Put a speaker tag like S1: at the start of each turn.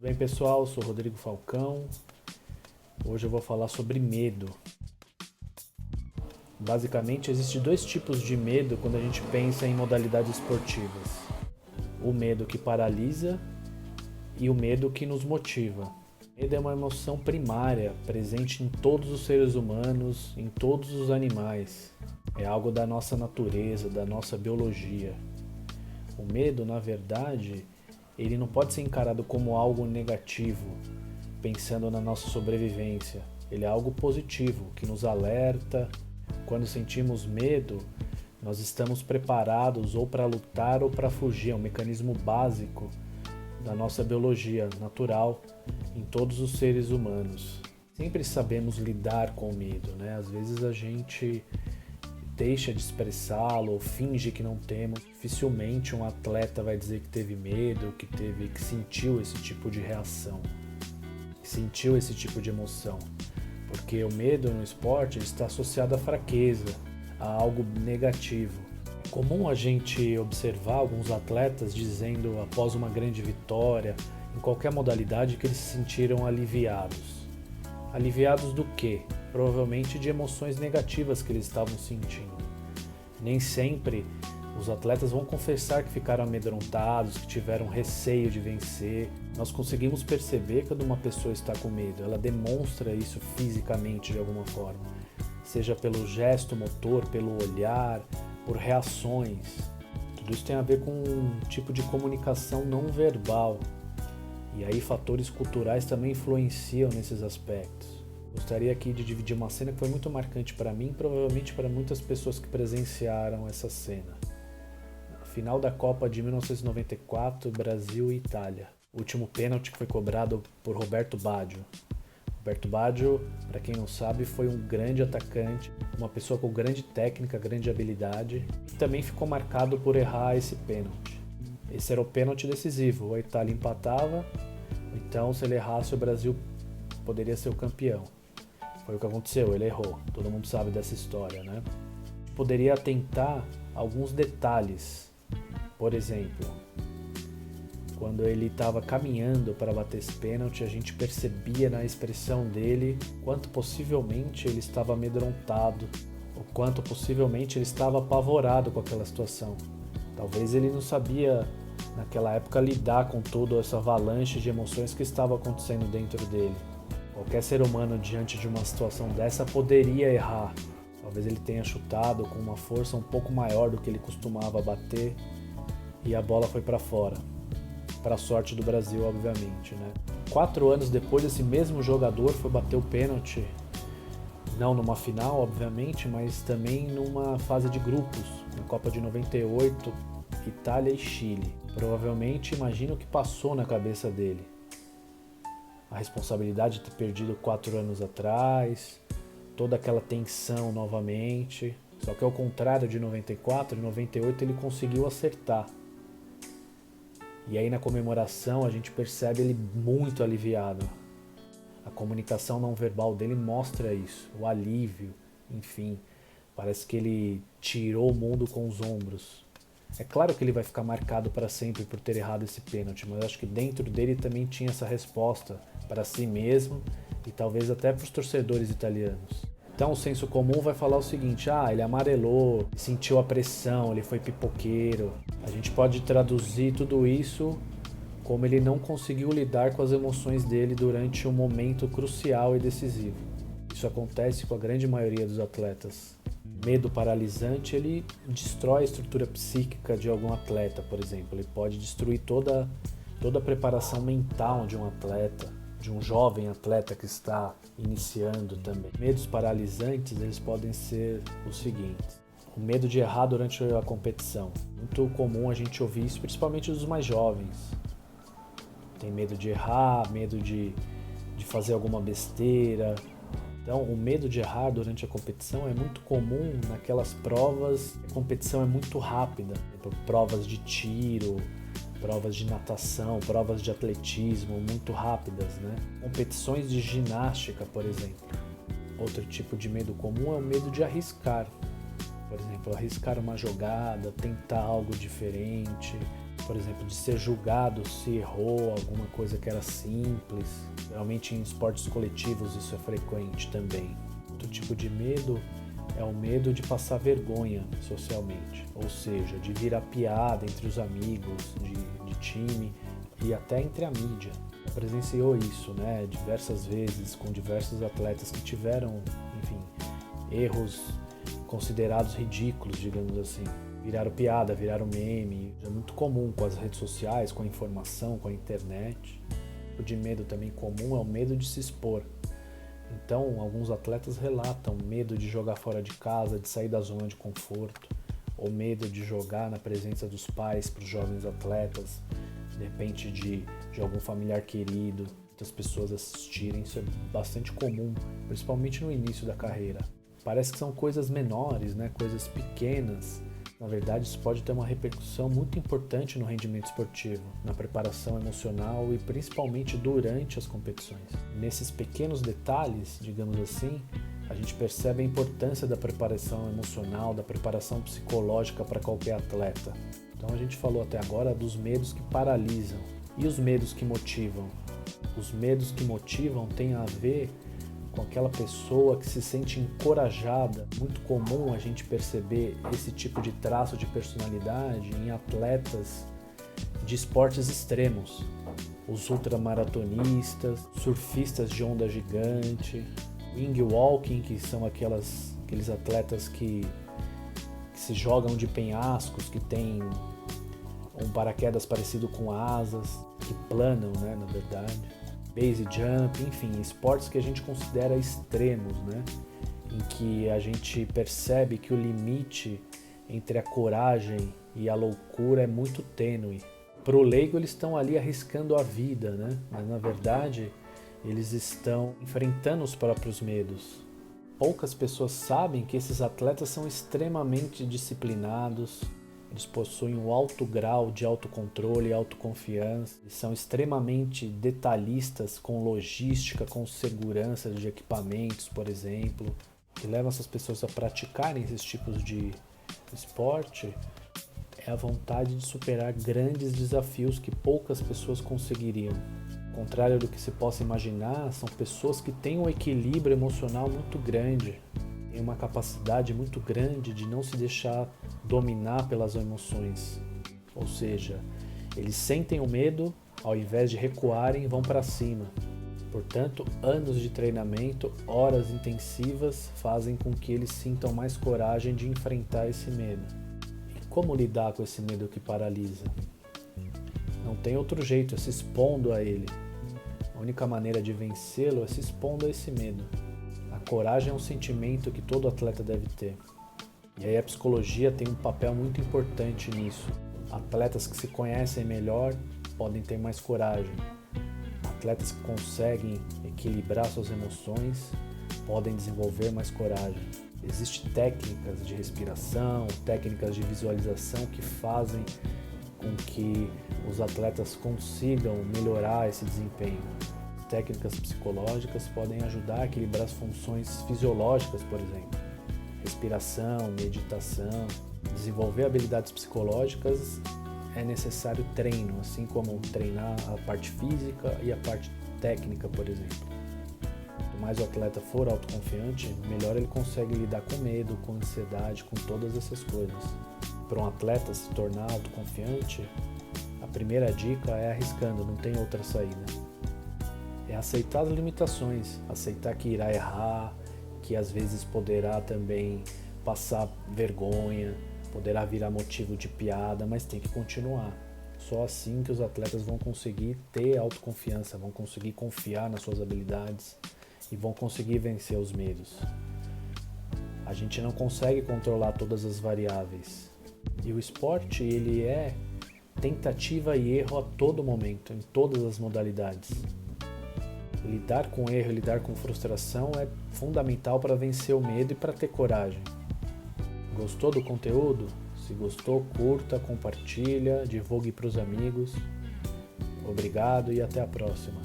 S1: Bem, pessoal, sou Rodrigo Falcão. Hoje eu vou falar sobre medo. Basicamente, existem dois tipos de medo quando a gente pensa em modalidades esportivas. O medo que paralisa e o medo que nos motiva. O medo é uma emoção primária, presente em todos os seres humanos, em todos os animais. É algo da nossa natureza, da nossa biologia. O medo, na verdade, ele não pode ser encarado como algo negativo, pensando na nossa sobrevivência. Ele é algo positivo, que nos alerta. Quando sentimos medo, nós estamos preparados ou para lutar ou para fugir. É um mecanismo básico da nossa biologia natural em todos os seres humanos. Sempre sabemos lidar com o medo, né? Às vezes a gente deixa de expressá-lo ou finge que não temos. Dificilmente um atleta vai dizer que teve medo, que sentiu esse tipo de reação, que sentiu esse tipo de emoção. Porque o medo no esporte está associado à fraqueza, a algo negativo. É comum a gente observar alguns atletas dizendo após uma grande vitória, em qualquer modalidade, que eles se sentiram aliviados. Aliviados do quê? Provavelmente de emoções negativas que eles estavam sentindo. Nem sempre os atletas vão confessar que ficaram amedrontados, que tiveram receio de vencer. Nós conseguimos perceber quando uma pessoa está com medo, ela demonstra isso fisicamente de alguma forma, seja pelo gesto motor, pelo olhar, por reações. Tudo isso tem a ver com um tipo de comunicação não verbal. E aí fatores culturais também influenciam nesses aspectos. Gostaria aqui de dividir uma cena que foi muito marcante para mim, provavelmente para muitas pessoas que presenciaram essa cena. Na final da Copa de 1994, Brasil e Itália. O último pênalti que foi cobrado por Roberto Baggio. Roberto Baggio, para quem não sabe, foi um grande atacante, uma pessoa com grande técnica, grande habilidade, e também ficou marcado por errar esse pênalti. Esse era o pênalti decisivo, a Itália empatava, então se ele errasse o Brasil poderia ser o campeão. Foi o que aconteceu, ele errou. Todo mundo sabe dessa história, né? Poderia atentar alguns detalhes. Por exemplo, quando ele estava caminhando para bater esse pênalti, a gente percebia na expressão dele quanto possivelmente ele estava amedrontado, ou quanto possivelmente ele estava apavorado com aquela situação. Talvez ele não sabia, naquela época, lidar com toda essa avalanche de emoções que estava acontecendo dentro dele. Qualquer ser humano diante de uma situação dessa poderia errar. Talvez ele tenha chutado com uma força um pouco maior do que ele costumava bater e a bola foi para fora. Para a sorte do Brasil, obviamente, né? 4 anos depois, esse mesmo jogador foi bater o pênalti, não numa final, obviamente, mas também numa fase de grupos, na Copa de 98, Itália e Chile. Provavelmente, imagina o que passou na cabeça dele. A responsabilidade de ter perdido 4 anos atrás, toda aquela tensão novamente. Só que ao contrário de 94, em 98 ele conseguiu acertar. E aí na comemoração a gente percebe ele muito aliviado. A comunicação não verbal dele mostra isso, o alívio, enfim. Parece que ele tirou o mundo com os ombros. É claro que ele vai ficar marcado para sempre por ter errado esse pênalti, mas acho que dentro dele também tinha essa resposta para si mesmo e talvez até para os torcedores italianos. Então o senso comum vai falar o seguinte: ele amarelou, sentiu a pressão, ele foi pipoqueiro. A gente pode traduzir tudo isso como ele não conseguiu lidar com as emoções dele durante um momento crucial e decisivo. Isso acontece com a grande maioria dos atletas. Medo paralisante, ele destrói a estrutura psíquica de algum atleta, por exemplo. Ele pode destruir toda a preparação mental de um atleta, de um jovem atleta que está iniciando também. Medos paralisantes, eles podem ser os seguintes: o medo de errar durante a competição. Muito comum a gente ouvir isso, principalmente dos mais jovens. Tem medo de errar, medo de fazer alguma besteira. Então, o medo de errar durante a competição é muito comum naquelas provas, a competição é muito rápida, provas de tiro, provas de natação, provas de atletismo muito rápidas, né? Competições de ginástica, por exemplo. Outro tipo de medo comum é o medo de arriscar. Por exemplo, arriscar uma jogada, tentar algo diferente, por exemplo, de ser julgado se errou alguma coisa que era simples. Geralmente em esportes coletivos isso é frequente também. Outro tipo de medo é o medo de passar vergonha socialmente, ou seja, de virar piada entre os amigos de time e até entre a mídia. Presenciou isso, né, diversas vezes com diversos atletas que tiveram, enfim, erros considerados ridículos, digamos assim. Viraram piada, viraram meme. É muito comum com as redes sociais, com a informação, com a internet. O de medo também comum é o medo de se expor. Então, alguns atletas relatam medo de jogar fora de casa, de sair da zona de conforto, ou medo de jogar na presença dos pais para os jovens atletas, de repente de algum familiar querido, muitas pessoas assistirem. Isso é bastante comum, principalmente no início da carreira. Parece que são coisas menores, né? Coisas pequenas. Na verdade, isso pode ter uma repercussão muito importante no rendimento esportivo, na preparação emocional e principalmente durante as competições. Nesses pequenos detalhes, digamos assim, a gente percebe a importância da preparação emocional, da preparação psicológica para qualquer atleta. Então a gente falou até agora dos medos que paralisam. E os medos que motivam? Os medos que motivam têm a ver com aquela pessoa que se sente encorajada. Muito comum a gente perceber esse tipo de traço de personalidade em atletas de esportes extremos. Os ultramaratonistas, surfistas de onda gigante, wing walking, que são aqueles atletas que se jogam de penhascos, que têm um paraquedas parecido com asas, que planam, né, na verdade. Base jump, enfim, esportes que a gente considera extremos, né? Em que a gente percebe que o limite entre a coragem e a loucura é muito tênue. Para o leigo, eles estão ali arriscando a vida, né? Mas na verdade, eles estão enfrentando os próprios medos. Poucas pessoas sabem que esses atletas são extremamente disciplinados. Eles possuem um alto grau de autocontrole e autoconfiança. Eles são extremamente detalhistas com logística, com segurança de equipamentos, por exemplo. O que leva essas pessoas a praticarem esses tipos de esporte é a vontade de superar grandes desafios que poucas pessoas conseguiriam. Ao contrário do que se possa imaginar, são pessoas que têm um equilíbrio emocional muito grande. Tem uma capacidade muito grande de não se deixar dominar pelas emoções. Ou seja, eles sentem o medo, ao invés de recuarem, vão para cima. Portanto, anos de treinamento, horas intensivas, fazem com que eles sintam mais coragem de enfrentar esse medo. E como lidar com esse medo que paralisa? Não tem outro jeito, é se expondo a ele. A única maneira de vencê-lo é se expondo a esse medo. A coragem é um sentimento que todo atleta deve ter. E aí a psicologia tem um papel muito importante nisso. Atletas que se conhecem melhor podem ter mais coragem. Atletas que conseguem equilibrar suas emoções podem desenvolver mais coragem. Existem técnicas de respiração, técnicas de visualização que fazem com que os atletas consigam melhorar esse desempenho. Técnicas psicológicas podem ajudar a equilibrar as funções fisiológicas, por exemplo. Respiração, meditação. Desenvolver habilidades psicológicas é necessário treino, assim como treinar a parte física e a parte técnica, por exemplo. Quanto mais o atleta for autoconfiante, melhor ele consegue lidar com medo, com ansiedade, com todas essas coisas. Para um atleta se tornar autoconfiante, a primeira dica é arriscando, não tem outra saída. É aceitar as limitações, aceitar que irá errar, que às vezes poderá também passar vergonha, poderá virar motivo de piada, mas tem que continuar. Só assim que os atletas vão conseguir ter autoconfiança, vão conseguir confiar nas suas habilidades e vão conseguir vencer os medos. A gente não consegue controlar todas as variáveis. E o esporte, ele é tentativa e erro a todo momento, em todas as modalidades. Lidar com erro, lidar com frustração é fundamental para vencer o medo e para ter coragem. Gostou do conteúdo? Se gostou, curta, compartilha, divulgue para os amigos. Obrigado e até a próxima.